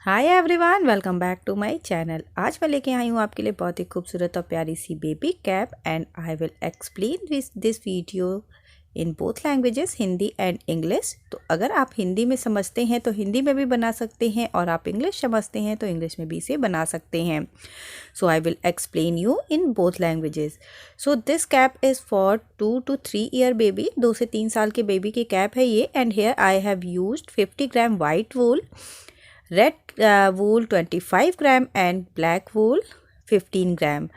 Hi everyone, welcome back to my channel. आज मैं लेके आई हूँ आपके लिए बहुत ही खूबसूरत और प्यारी सी baby cap and I will explain this video in both languages, Hindi and English. तो अगर आप हिंदी में समझते हैं तो हिंदी में भी बना सकते हैं और आप इंग्लिश समझते हैं तो इंग्लिश में भी इसे बना सकते हैं। So I will explain you in both languages. So this cap is for 2 to 3 year baby, 2 से 3 साल के बेबी की कैप है ये। And here I have used 50 gram white wool, red wool 25 gram and black wool 15 gram.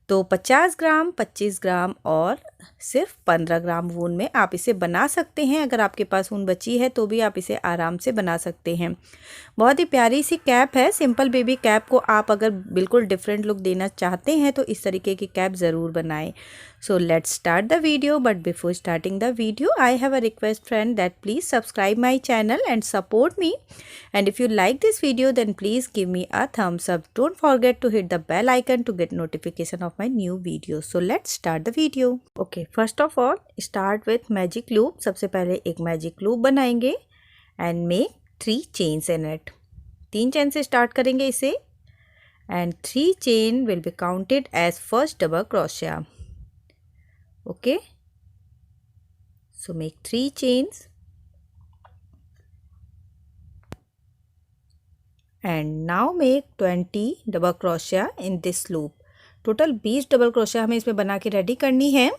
तो 50 ग्राम, 25 ग्राम और सिर्फ 15 ग्राम वूल में आप इसे बना सकते हैं। अगर आपके पास ऊन बची है तो भी आप इसे आराम से बना सकते हैं। बहुत ही प्यारी सी कैप है। सिंपल बेबी कैप को आप अगर बिल्कुल डिफरेंट लुक देना चाहते हैं तो इस तरीके की कैप ज़रूर बनाएं। So let's start the video, but before starting the video I have a request friend that please subscribe my channel and support me, and if you like this video then please give me a thumbs up. Don't forget to hit the bell icon to get notification of my new videos. So let's start the video. Okay, first of all start with magic loop. सबसे पहले एक magic loop बनाएंगे and make 3 chains in it. 3 chain से start करेंगे इसे and 3 chain will be counted as first double crochet. Okay, so make 3 chains and now make 20 double crochet in this loop. Total 20 double crochet हमें इसमें बना के ready करनी है।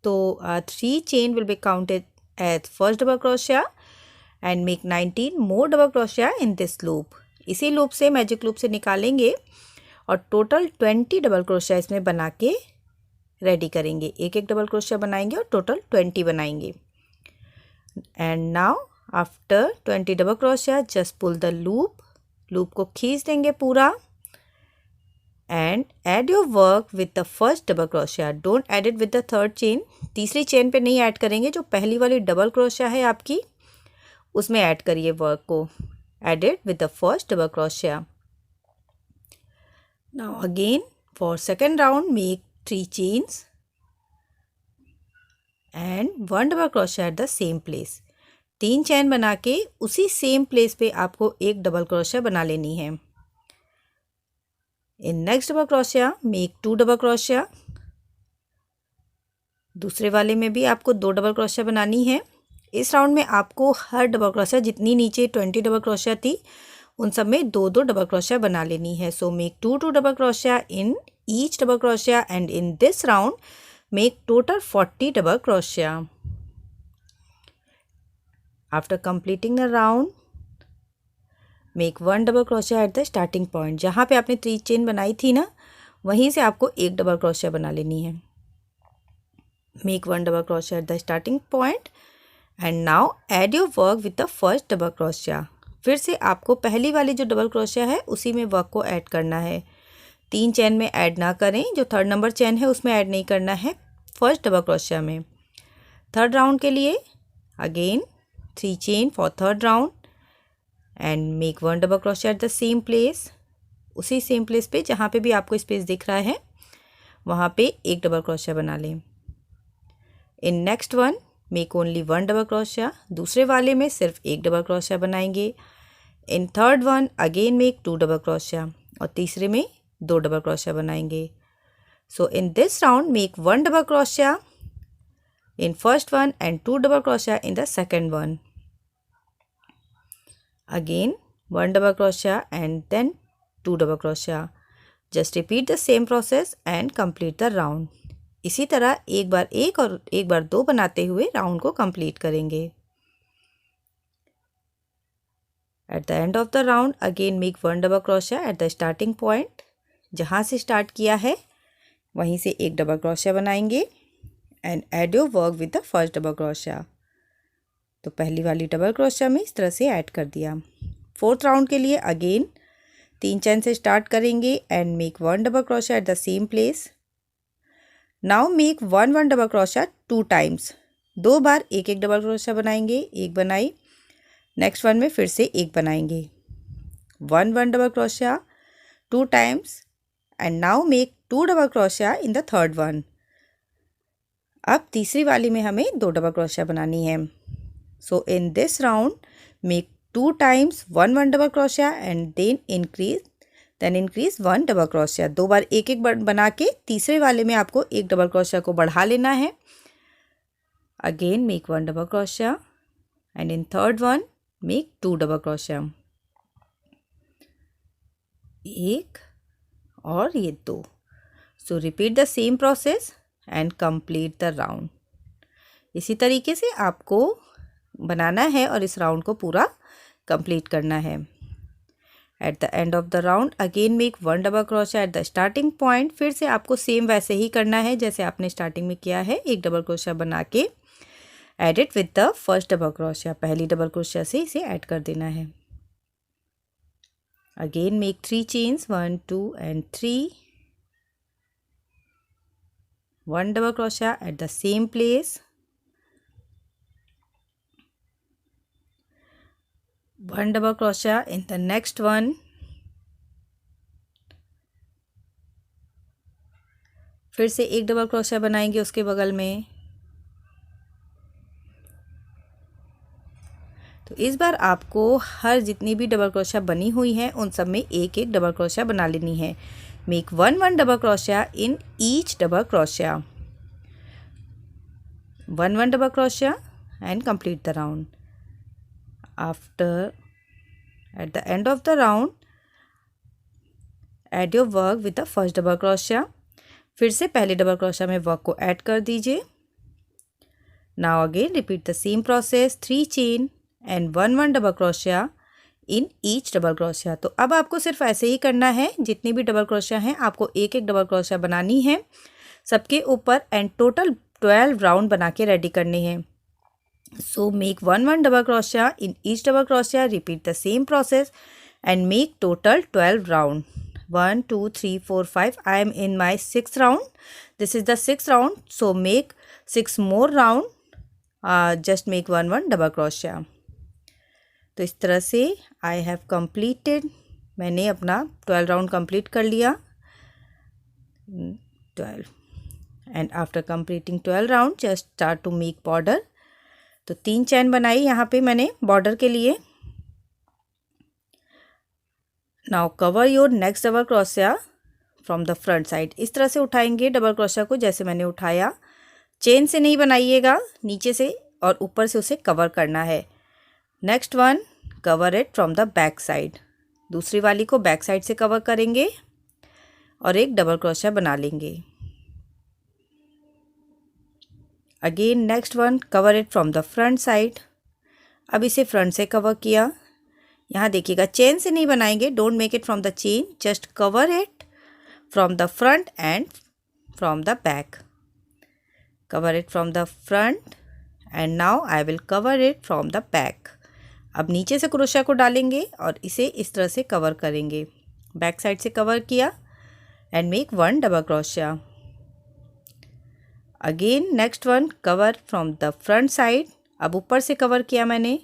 तो 3 chain will be counted as first double crochet and make 19 more double crochet in this loop. इसी loop से, magic loop से निकालेंगे और टोटल 20 डबल क्रोशिया इसमें बना के रेडी करेंगे। एक एक डबल क्रोशिया बनाएंगे और टोटल 20 बनाएंगे। And now after 20 double crochet just pull the loop को खींच देंगे पूरा and add your work with the first double crochet. Don't add it with the third chain. तीसरी चेन पे नहीं ऐड करेंगे, जो पहली वाली डबल क्रोशिया है आपकी उसमें ऐड करिए वर्क को। Add it with the first double crochet. Now again for second round make 3 chains and 1 double crochet at the same place. 3 चैन बना के उसी सेम प्लेस पे आपको एक डबल क्रोशिया बना लेनी है। In next double crochet make 2 double क्रोशिया। दूसरे वाले में भी आपको 2 डबल क्रोशिया बनानी है। इस राउंड में आपको हर डबल क्रोशिया, जितनी नीचे 20 डबल क्रोशिया थी उन सब में 2-2 डबल क्रोशिया बना लेनी है। So make 2 double crochet in each double crochet and in this round make total 40 double crochet. After completing the round, make 1 double crochet at the starting point. जहाँ पे आपने 3 चेन बनाई थी ना, वहीं से आपको एक डबल क्रोशिया बना लेनी है। Make 1 double crochet at the starting point and now add your work with the first double crochet. फिर से आपको पहली वाली जो डबल क्रोशिया है उसी में वर्क को ऐड करना है। 3 चेन में ऐड ना करें, जो थर्ड नंबर चेन है उसमें ऐड नहीं करना है, फर्स्ट डबल क्रोशिया में। थर्ड राउंड के लिए again 3 chain for third round and make 1 double crochet at the same place. उसी सेम प्लेस पे जहाँ पे भी आपको स्पेस दिख रहा है वहाँ पे एक डबल क्रोशिया बना लें। In next one make only 1 double क्रोशिया। दूसरे वाले में सिर्फ एक डबल क्रोशिया बनाएंगे। In third one again make 2 double क्रोशिया और तीसरे में 2 डबल क्रोशिया बनाएंगे। So in this round make 1 double क्रोशिया in first one and 2 double crochet in the second one. Again 1 double crochet and then 2 double crochet. Just repeat the same process and complete the round. इसी तरह एक बार एक और एक बार 2 बनाते हुए round को कंप्लीट करेंगे। At the end of the round again make 1 double crochet at the starting point. जहाँ से स्टार्ट किया है वहीं से एक डबल क्रोशिया बनाएंगे and add your work with the first double crochet. तो पहली वाली डबल क्रोशिया में इस तरह से ऐड कर दिया। फोर्थ राउंड के लिए अगेन 3 चैन से स्टार्ट करेंगे and make 1 double crochet at the same place. Now make 1 double crochet 2 times. 2 बार एक एक डबल क्रोशिया बनाएंगे। एक बनाई, नेक्स्ट वन में फिर से एक बनाएंगे। 1 double crochet 2 times and now make 2 double crochet in the third one. अब तीसरी वाली में हमें 2 डबल क्रोशिया बनानी है। So in this round make 2 times 1 double crochet and then increase 1 double crochet। 2 बार एक एक बना के तीसरे वाले में आपको एक डबल क्रोशिया को बढ़ा लेना है। Again make 1 double crochet and in third one make 2 double crochet। एक और ये 2। सो repeat the same process and complete the round. इसी तरीके से आपको बनाना है और इस राउंड को पूरा कंप्लीट करना है। At the end of the round again make 1 double crochet at the starting point. फिर से आपको सेम वैसे ही करना है जैसे आपने स्टार्टिंग में किया है। एक डबल क्रोशिया बना के add it with the first double crochet, पहली डबल क्रोशिया से इसे ऐड कर देना है। Again make 3 chains 1 2 and 3, 1 double crochet at the same place, 1 double crochet in the next one, फिर से एक डबल क्रोशिया बनाएंगे उसके बगल में। तो इस बार आपको हर जितनी भी डबल क्रोशिया बनी हुई है उन सब में एक एक डबल क्रोशिया बना लेनी है। Make 1 double crochet in each double crochet, 1 double crochet and complete the round। After at the end of the round add your work with the first double crochet। फिर से पहले डबल क्रोशिया में work को add कर दीजिए। Now again repeat the same process, 3 chain and 1 double crochet in each double crochet। तो अब आपको सिर्फ ऐसे ही करना है, जितनी भी डबल क्रोशिया हैं आपको एक एक डबल क्रोशिया बनानी है सबके ऊपर एंड टोटल 12 राउंड बना के रेडी करने हैं। So make 1 double crochet in each double crochet, repeat the same process and make total 12 round। 1 2 3 4 5, I am in my 6th round, this is the 6th round, so make 6 more round, just make 1 double crochet। तो इस तरह से I have completed, मैंने अपना 12 round complete कर लिया। 12 and after completing 12 round just start to make border। तो 3 चैन बनाई यहाँ पे मैंने बॉर्डर के लिए। Now cover your next double crochet from the front side. इस तरह से उठाएंगे डबल क्रोशिया को जैसे मैंने उठाया। चेन से नहीं बनाइएगा, नीचे से और ऊपर से उसे कवर करना है। Next one cover it from the back side. दूसरी वाली को बैक साइड से कवर करेंगे और एक डबल क्रोशिया बना लेंगे। Again next one cover it from the front side. अब इसे फ्रंट से कवर किया। यहाँ देखिएगा चेन से नहीं बनाएंगे, don't make it from the chain, just cover it from the front end from the back. Cover it from the front end now I will cover it from the back. अब नीचे से crochet को डालेंगे और इसे इस तरह से कवर करेंगे। बैक साइड से कवर किया and make 1 double crochet. Again next one cover from the front side. अब ऊपर से कवर किया मैंने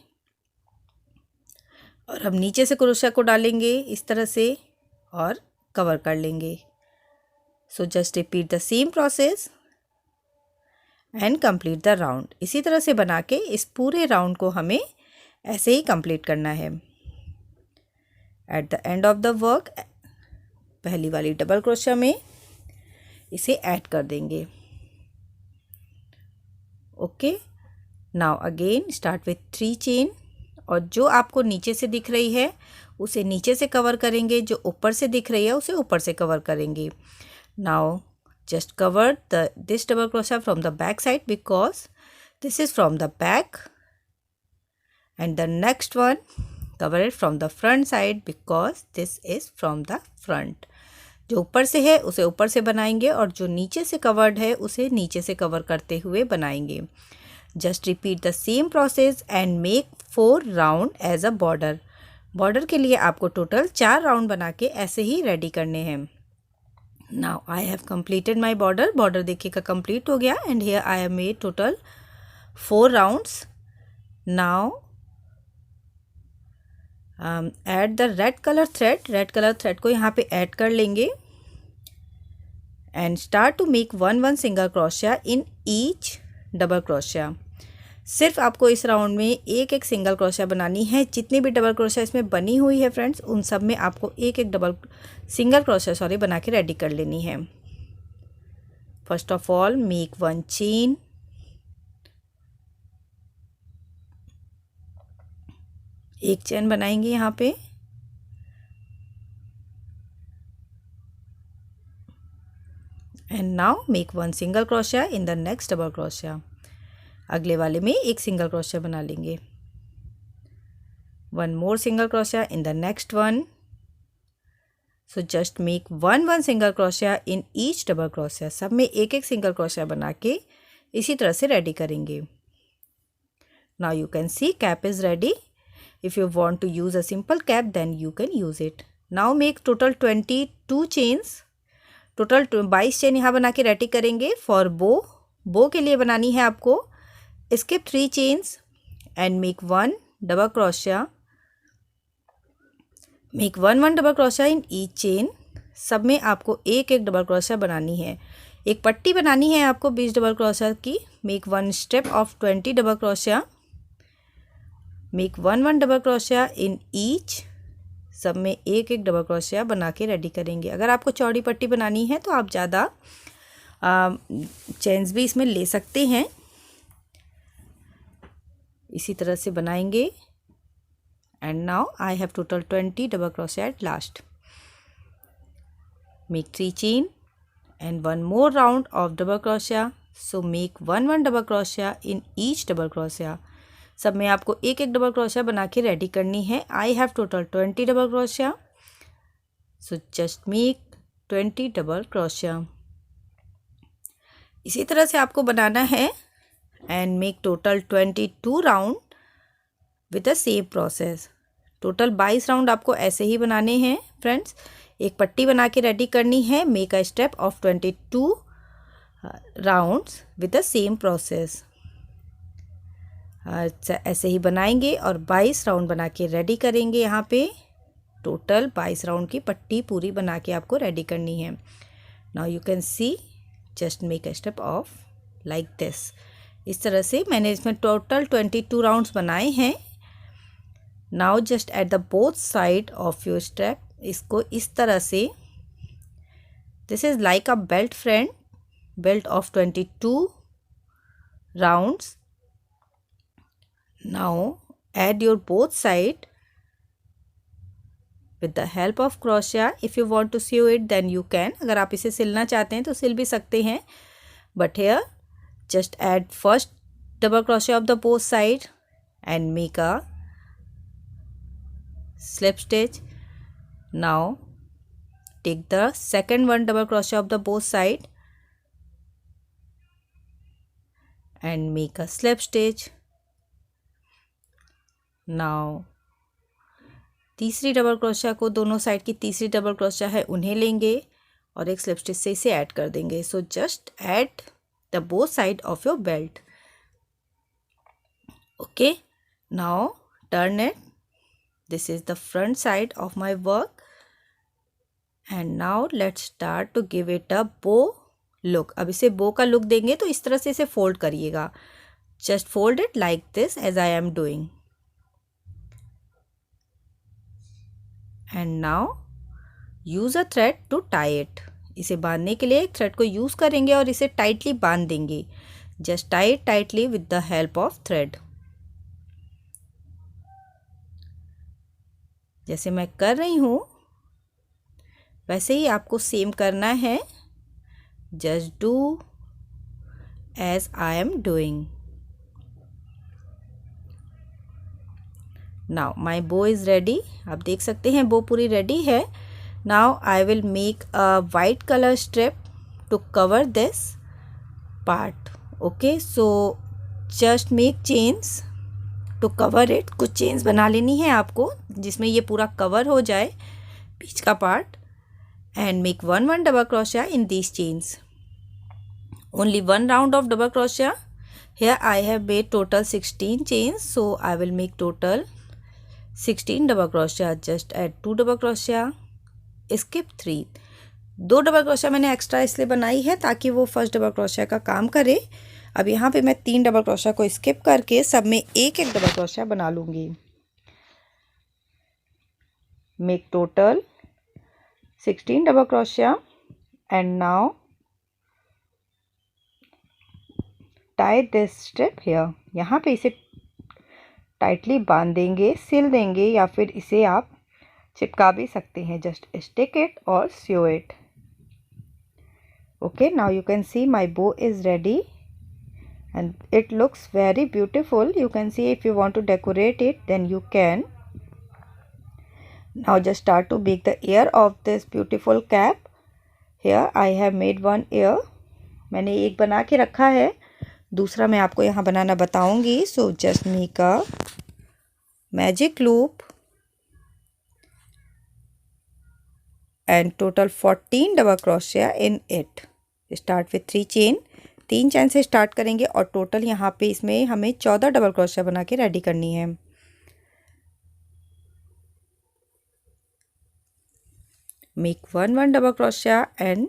और अब नीचे से क्रोशिया को डालेंगे इस तरह से और कवर कर लेंगे। So just repeat the same process and complete the round. इसी तरह से बना के इस पूरे राउंड को हमें ऐसे ही कंप्लीट करना है। At the end of the work पहली वाली डबल क्रोशिया में इसे ऐड कर देंगे। Okay, now again start with 3 chain और जो आपको नीचे से दिख रही है उसे नीचे से कवर करेंगे, जो ऊपर से दिख रही है उसे ऊपर से कवर करेंगे। Now just cover this double crochet from the back side because this is from the back, and the next one cover it from the front side because this is from the front। जो ऊपर से है उसे ऊपर से बनाएंगे और जो नीचे से कवर्ड है उसे नीचे से कवर करते हुए बनाएंगे। Just repeat the same process and make 4 round as a border. Border के लिए आपको टोटल 4 राउंड बना के ऐसे ही रेडी करने हैं। Now I have completed my border। Border देखिएगा कंप्लीट हो गया and here I have made total 4 rounds। now add the red color thread। Red colour thread को यहाँ पे ऐड कर लेंगे and start to make 1 single crochet in each double crochet। सिर्फ आपको इस राउंड में एक एक सिंगल क्रोशिया बनानी है। जितनी भी डबल क्रोशिया इसमें बनी हुई है फ्रेंड्स, उन सब में आपको एक एक सिंगल क्रोशिया बना के रेडी कर लेनी है। First of all make 1 chain, एक चेन बनाएंगे यहाँ पे, and now make 1 single crochet in the next double crochet. अगले वाले में एक सिंगल क्रोशिया बना लेंगे। 1 more single crochet in the next one. So just make 1 single crochet in each double crochet. सब में एक एक सिंगल क्रोशिया बना के इसी तरह से रेडी करेंगे। Now you can see cap is ready. If you want to use a simple cap then you can use it. Now make total 22 chains. Total 22 chain यहाँ बना के रेडी करेंगे। फॉर बो के लिए बनानी है आपको skip 3 chains and make 1 double crochet. Make 1 double crochet in each chain. सब में आपको एक एक डबल क्रोशिया बनानी है। एक पट्टी बनानी है आपको 20 डबल क्रोशिया की। Make 1 step of 20 double crochet. Make 1 double crochet in each. सब में एक एक डबल क्रोशिया बना के रेडी करेंगे। अगर आपको चौड़ी पट्टी बनानी है तो आप ज़्यादा चेन्स भी इसमें ले सकते हैं। इसी तरह से बनाएंगे। And now I have total 20 double crochet at last. Make 3 chain and 1 more round of double crochet. So make 1 double crochet in each double crochet. सब में आपको एक एक डबल क्रोशिया बना के रेडी करनी है। I have total 20 double crochet. So just make 20 double crochet. इसी तरह से आपको बनाना है and make total 22 round with the same process. Total 22 round आपको ऐसे ही बनाने हैं फ्रेंड्स। एक पट्टी बना के रेडी करनी है। Make a step of 22 rounds with the same process. ऐसे ही बनाएंगे और 22 राउंड बना के रेडी करेंगे। यहाँ पे टोटल 22 राउंड की पट्टी पूरी बना के आपको रेडी करनी है। Now you can C just make a step of like this. इस तरह से मैंने इसमें टोटल 22 राउंड्स बनाए हैं। Now just at the both side of your step, इसको इस तरह से, this is like a belt friend, belt of 22 rounds. Now add your both side with the help of क्रोशिया। If you want to sew it then you can. अगर आप इसे सिलना चाहते हैं तो सिल भी सकते हैं, but here just add first double crochet of the both side and make a slip stitch. Now take the second 1 double crochet of the both side and make a slip stitch. Now तीसरी double crochet को, दोनों side की तीसरी double crochet है उन्हें लेंगे और एक स्लिप स्टिच से इसे ऐड कर देंगे। सो just add the both side of your belt. Okay, now turn it. This is the front side of my work and now let's start to give it a bow look. अब इसे bow का look देंगे तो इस तरह से इसे fold करिएगा। Just fold it like this as I am doing. And now use a thread to tie it. इसे बांधने के लिए एक थ्रेड को यूज़ करेंगे और इसे टाइटली बांध देंगे। Just tie it tightly with the help of thread. जैसे मैं कर रही हूँ वैसे ही आपको सेम करना है। Just do as I am doing. Now my bow is ready. आप देख सकते हैं बो पूरी रेडी है। Now I will make a white color strip to cover this part. Okay, so just make chains to cover it. कुछ chains बना लेनी है आपको जिसमें ये पूरा cover हो जाए बीच का part, and make 1 double crochet in these chains. Only 1 round of double crochet. Here I have made total 16 chains, so I will make total 16 double crochet. Just add 2 double crochet. Skip 3। 2 double crochet मैंने extra इसलिए बनाई है ताकि वो first double crochet का काम करे। अब यहाँ पे मैं 3 डबल क्रोशिया को स्किप करके सब में एक एक डबल क्रोशिया बना लूँगी। Make total 16 double crochet and now tie this strip here. यहाँ पे इसे टाइटली बांध देंगे, सिल देंगे, या फिर इसे आप चिपका भी सकते हैं। जस्ट स्टिक इट और sew it. Okay, now you can see my bow is ready and it looks very beautiful. You can see if you want to decorate it then you can. Now just start to make the ear of this beautiful cap. Here I have made one ear. मैंने एक बना के रखा है, दूसरा मैं आपको यहाँ बनाना बताऊंगी. So just make a magic loop and total 14 double crochet in it. Start with 3 chain. 3 चैन से स्टार्ट करेंगे और टोटल यहाँ पे इसमें हमें 14 डबल क्रोशिया बना के रेडी करनी है. Make 1 double crochet and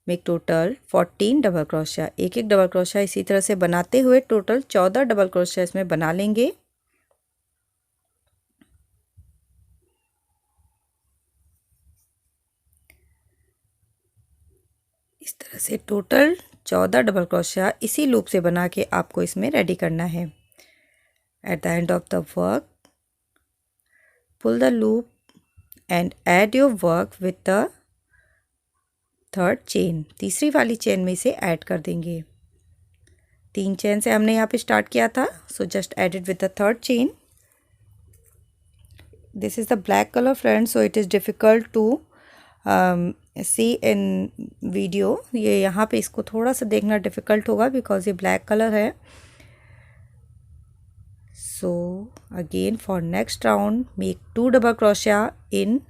make total 14 double crochet. एक एक डबल क्रोशिया इसी तरह से बनाते हुए टोटल 14 डबल क्रोशिया इसमें बना लेंगे. इस तरह से टोटल 14 डबल क्रोशिया इसी लूप से बना के आपको इसमें रेडी करना है. At the end of the work pull the loop and add your work with the third chain. तीसरी वाली चेन में इसे ऐड कर देंगे. 3 चेन से हमने यहाँ पे स्टार्ट किया था. So just add it with the third chain. This is the black colour friend, so it is difficult to see in video. ये यहाँ पे इसको थोड़ा सा देखना डिफ़िकल्ट होगा बिकॉज ये ब्लैक कलर है. So again for next round make 2 double crochet in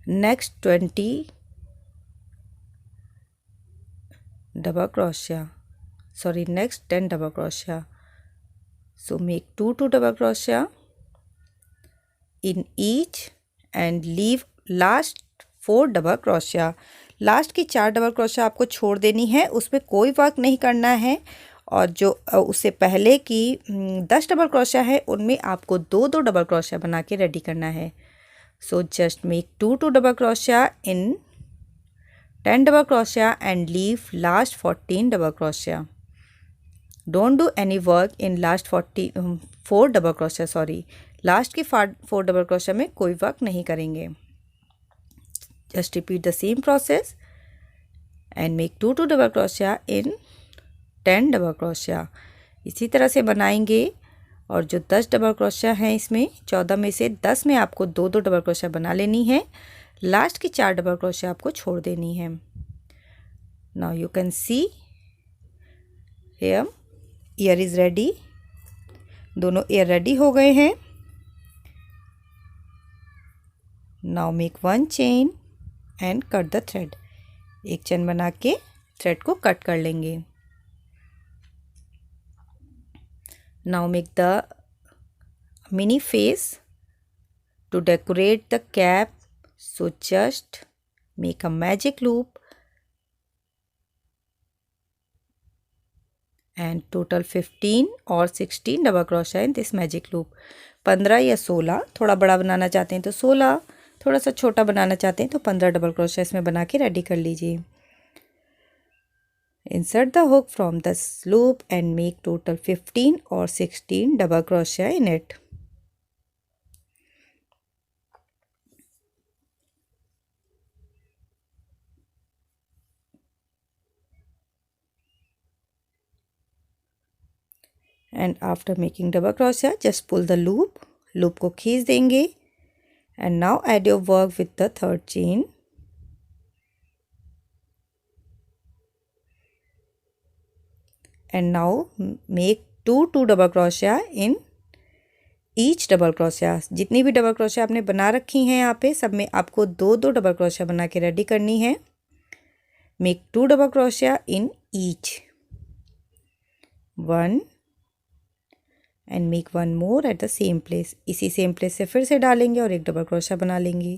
next 20 double crochet, sorry, next 10 double crochet. So make 2 double crochet in each and leave last 4 double crochet. Last की 4 double crochet आपको छोड़ देनी है, उसमें कोई work नहीं करना है. और जो उससे पहले की 10 डबल क्रोशिया है उनमें आपको 2 डबल क्रोशिया बना के रेडी करना है. So just make 2 double crochet in 10 double crochet and leave last 14 double crochet. Don't do any work in last 4 double crochet. Sorry, last की 4 double crochet में कोई वर्क नहीं करेंगे. Just repeat the same process and make 2 double crochet in 10 double crochet. इसी तरह से बनाएंगे. और जो 10 डबल क्रोशिया हैं इसमें 14 में से 10 में आपको 2 डबल क्रोशिया बना लेनी है. लास्ट की 4 डबल क्रोशिया आपको छोड़ देनी है. Now you can see here ear is ready. दोनों ईयर रेडी हो गए हैं. Now make 1 chain and cut the thread. एक चेन बना के थ्रेड को कट कर लेंगे. Now make the mini face to decorate the cap. So just make a magic loop and total 15 or 16 double crochet in this magic loop. 15 या 16, थोड़ा बड़ा बनाना चाहते हैं तो 16, थोड़ा सा छोटा बनाना चाहते हैं तो 15 डबल क्रोशिया इसमें बना के रेडी कर लीजिए. Insert the hook from the loop and make total 15 or 16 double crochet in it. And after making double crochet just pull the loop. Loop को खींच देंगे. And now add your work with the third chain. And now make 2 double crochet in each double crochet. जितनी भी double crochet आपने बना रखी हैं यहाँ पे सब में आपको 2 डबल क्रोशिया बना के रेडी करनी है. Make 2 double crochet in each. 1 and make 1 more at the same place. इसी सेम प्लेस से फिर से डालेंगे और एक डबल क्रोशिया बना लेंगे.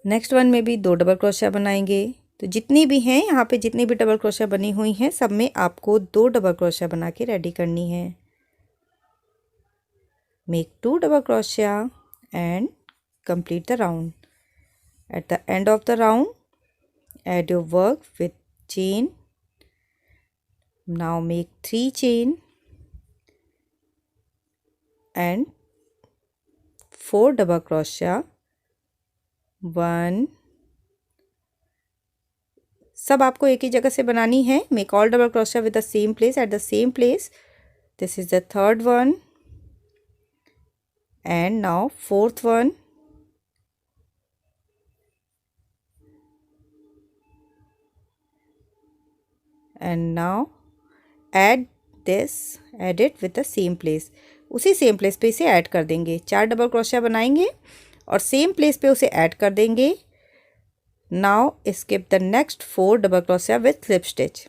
नेक्स्ट वन में भी 2 डबल क्रोशिया बनाएंगे। तो जितनी भी हैं यहाँ पे, जितनी भी डबल क्रोशिया बनी हुई हैं, सब में आपको 2 डबल क्रोशिया बना के रेडी करनी है। Make 2 double crochet and complete the round. At the end of the round, add your work with chain. Now make 3 chain and 4 double crochet. 1, सब आपको एक ही जगह से बनानी है। Make all double crochet with the same place at the same place. This is the third one and now fourth one. And now add it with the same place. उसी same place पे इसे add कर देंगे। 4 double क्रोशिया बनाएंगे और same place पे उसे ऐड कर देंगे। Now skip the next 4 double crochet with slip stitch.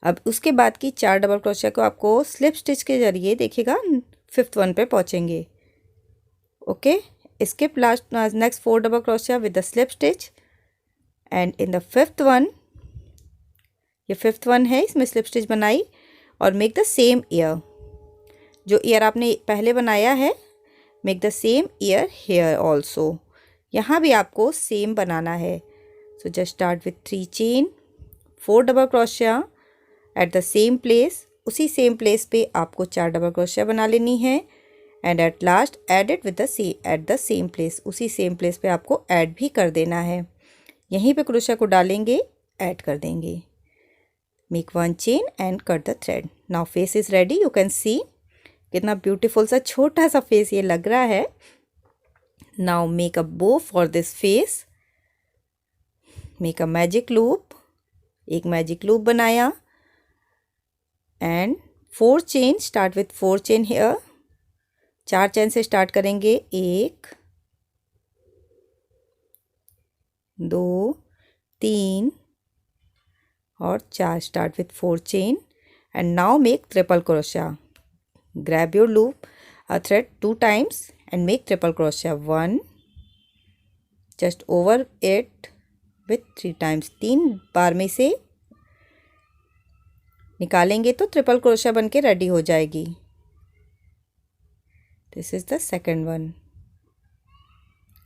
अब उसके बाद की 4 डबल क्रोशिया को आपको स्लिप स्टिच के जरिए देखिएगा 5th वन पे पहुंचेंगे। Okay, skip last next 4 double crochet with the slip stitch and in the 5th one, ये 5th वन है, इसमें स्लिप स्टिच बनाई और मेक द सेम ईयर। जो ईयर आपने पहले बनाया है, make the same ear here also. यहाँ भी आपको सेम बनाना है। So just start with 3 chain, 4 double crochet at the same place. उसी सेम प्लेस पे आपको 4 डबल क्रोशिया बना लेनी है and at last add it with the at the same place. उसी सेम प्लेस पे आपको ऐड भी कर देना है। यहीं पे क्रोशिया को डालेंगे, ऐड कर देंगे। Make 1 chain and cut the thread. Now face is ready. You can सी कितना ब्यूटीफुल सा छोटा सा फेस ये लग रहा है। Now make a bow for this face. Make a magic loop. एक मैजिक लूप बनाया and 4 chain, start with 4 chain here. 4 chain से स्टार्ट करेंगे। 1, 2, 3 और 4। Start with 4 chain and now make triple crochet. Grab your loop, a thread 2 times and make triple crochet 1, just over it with 3 times। 3 बार में से निकालेंगे तो triple crochet बन के ready हो जाएगी। This is the second one.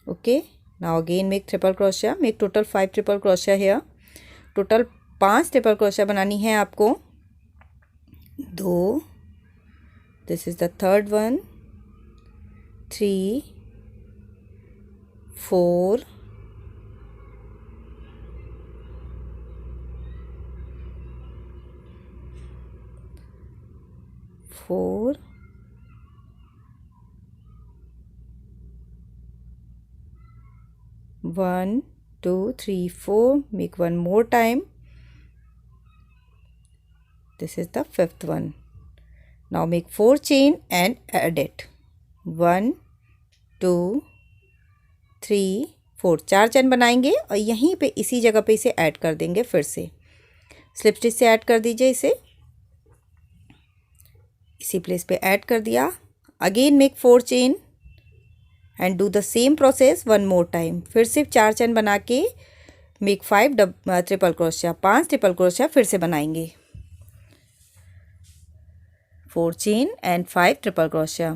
Okay, now again make triple crochet. Make total 5 triple crochet here. Total 5 triple crochet बनानी है आपको। 2, this is the third one, 3, 4, 4, 1, 2, 3, 4. Make one more time. This is the 5th one. Now make 4 chain and add it। 1, 2, 3, 4। 4 chain बनाएंगे और यहीं पे इसी जगह पे इसे ऐड कर देंगे। फिर से स्लिप स्टिच से ऐड कर दीजिए इसे। इसी प्लेस पे ऐड कर दिया। Again make 4 chain and do the same process 1 more time. फिर से 4 चेन बना के make 5 triple crochet. 5 triple crochet फिर से बनाएंगे। 4 chain and 5 triple crochet.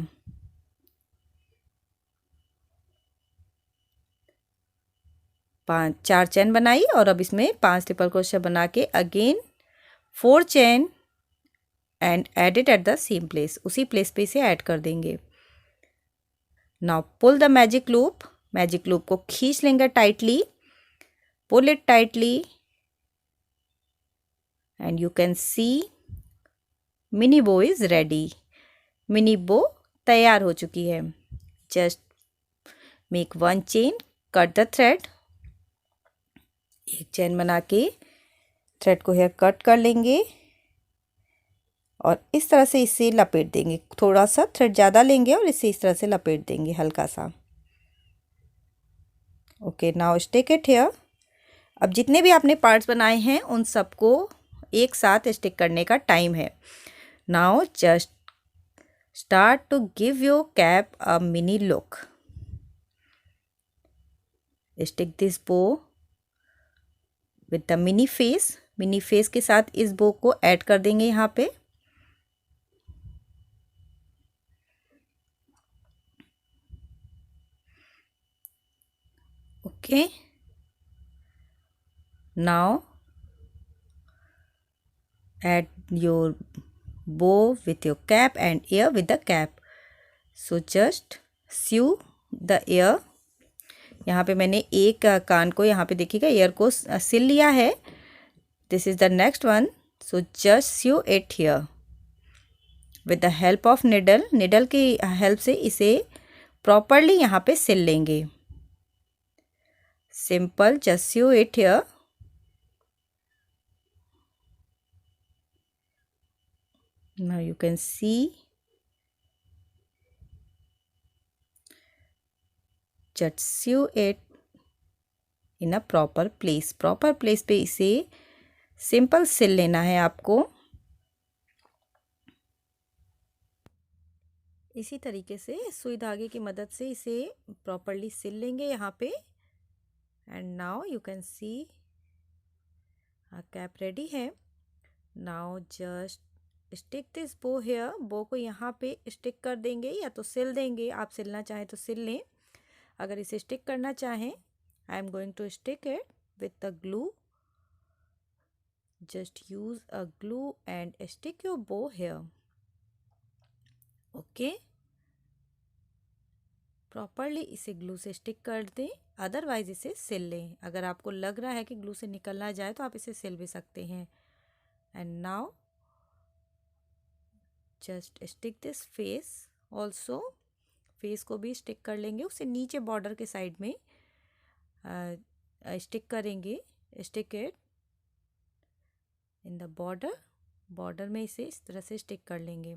4 chain बनाई और अब इसमें 5 ट्रिपल क्रोशिया बना के again 4 chain and add it at the same place. उसी प्लेस पे इसे ऐड कर देंगे। Now pull the magic loop. Magic loop को खींच लेंगे tightly. Pull it tightly and you can see mini bow is ready. Mini bow तैयार हो चुकी है। Just make 1 chain, cut the thread. एक चेन बना के थ्रेड को हेयर कट कर लेंगे और इस तरह से इसे लपेट देंगे। थोड़ा सा थ्रेड ज़्यादा लेंगे और इसे इस तरह से लपेट देंगे हल्का सा। Okay, now stick it here. अब जितने भी आपने पार्ट्स बनाए हैं उन सबको एक साथ स्टिक करने का टाइम है। Now just start to give your cap a mini look. Stick this bow with the mini face के साथ इस बो को ऐड कर देंगे यहाँ पे। Okay, now add your bow with your cap and ear with the cap. So just sew the ear. यहाँ पे मैंने एक कान को यहाँ पे देखिएगा ईयर को सिल लिया है। This is the next one. So just sew it here with the help of needle. Needle की हेल्प से इसे प्रॉपरली यहाँ पे सिल लेंगे। Simple, just sew it here. Now you can see, just sew it in a proper place. Proper place पे इसे simple सिल लेना है आपको। इसी तरीके से सुई धागे की मदद से इसे प्रॉपरली सिल लेंगे यहाँ पे। And now you can see cap ready है। Now just stick this bow here. Bow को यहाँ पे स्टिक कर देंगे या तो सिल देंगे, आप सिलना चाहें तो सिल लें। अगर इसे स्टिक करना चाहें, I am going to stick it with the glue. Just use a glue and stick your bow here. Okay, properly इसे ग्लू से स्टिक कर दें, अदरवाइज इसे सिल लें। अगर आपको लग रहा है कि ग्लू से निकल ना जाए तो आप इसे सिल भी सकते हैं। And now just stick this face also. Face को भी स्टिक कर लेंगे, उसे नीचे बॉर्डर के साइड में स्टिक करेंगे। Stick it in the border. Border में इसे इस तरह से स्टिक कर लेंगे।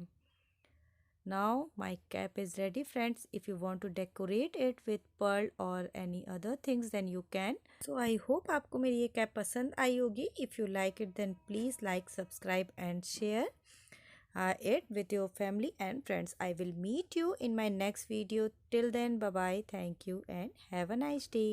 Now my cap is ready, friends. If you want to decorate it with pearl or any other things, then you can. So I hope आपको मेरी ये कैप पसंद आई होगी. If you like it, then please like, subscribe and share it with your family and friends. I will meet you in my next video. Till then, bye bye. Thank you and have a nice day.